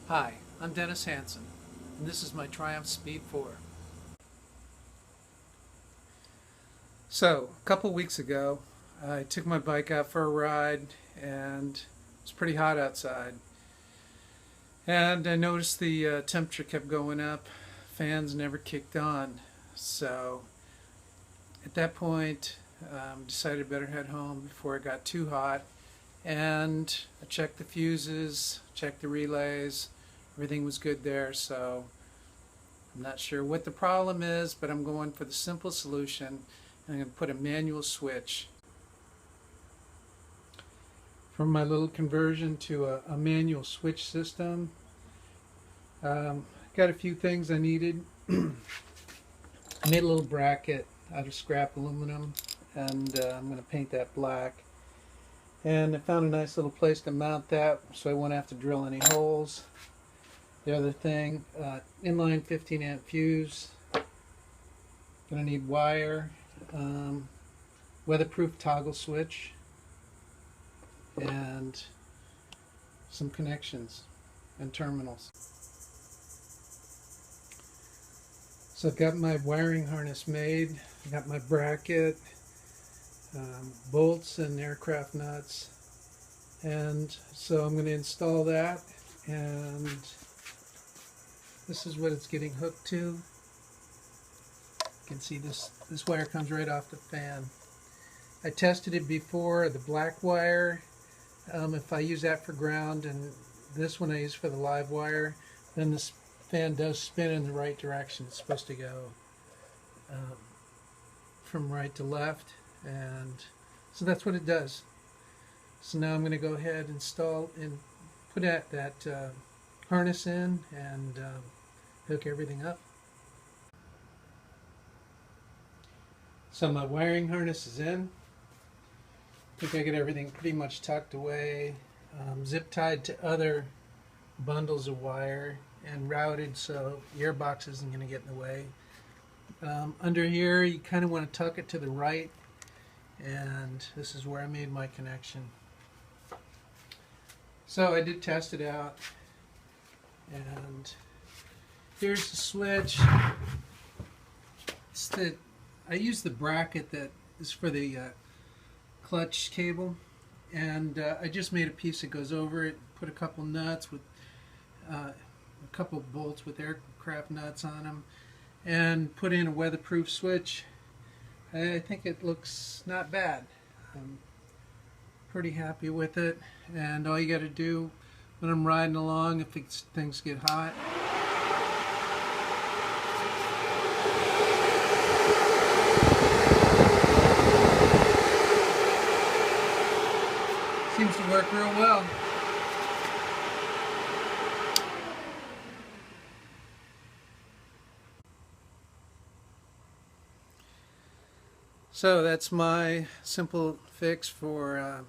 Hi, I'm Dennis Hansen, and this is my Triumph Speed 4. So, a couple weeks ago, I took my bike out for a ride, and it was pretty hot outside. And I noticed the temperature kept going up, fans never kicked on. So, at that point, decided I better head home before it got too hot. And I checked the fuses, checked the relays, everything was good there, so I'm not sure what the problem is, but I'm going for the simple solution. I'm going to put a manual switch from my little conversion to a manual switch system. Got a few things I needed. I made a little bracket out of scrap aluminum, and I'm going to paint that black. And I found a nice little place to mount that so I won't have to drill any holes. The other thing, inline 15 amp fuse. Gonna need wire, weatherproof toggle switch, and some connections and terminals. So I've got my wiring harness made. I got my bracket, bolts and aircraft nuts, and so I'm going to install that, and this is what it's getting hooked to. You can see this wire comes right off the fan. I tested it before, the black wire, if I use that for ground and this one I use for the live wire, then this fan does spin in the right direction. It's supposed to go from right to left, and so that's what it does. So now I'm going to go ahead and install and put that harness in and hook everything up. So my wiring harness is in. I think I get everything pretty much tucked away, zip tied to other bundles of wire and routed so the airbox isn't going to get in the way. Under here you kind of want to tuck it to the right, and this is where I made my connection. So I did test it out, and here's the switch. I use the bracket that is for the clutch cable, and I just made a piece that goes over it, put a couple nuts with a couple bolts with aircraft nuts on them, and put in a weatherproof switch. I think it looks not bad. I'm pretty happy with it, and all you got to do when I'm riding along, if things get hot, seems to work real well. So that's my simple fix for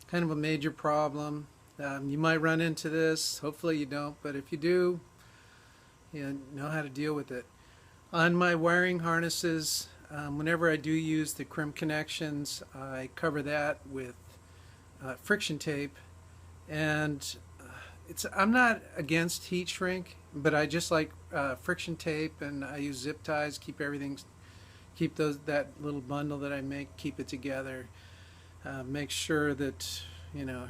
kind of a major problem. You might run into this, hopefully you don't, but if you do, you know how to deal with it. On my wiring harnesses, whenever I do use the crimp connections, I cover that with friction tape, and I'm not against heat shrink, but I just like friction tape, and I use zip ties, keep that little bundle that I make, keep it together, make sure that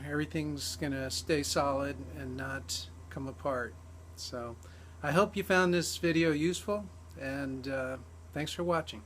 everything's gonna stay solid and not come apart. So I hope you found this video useful, and thanks for watching.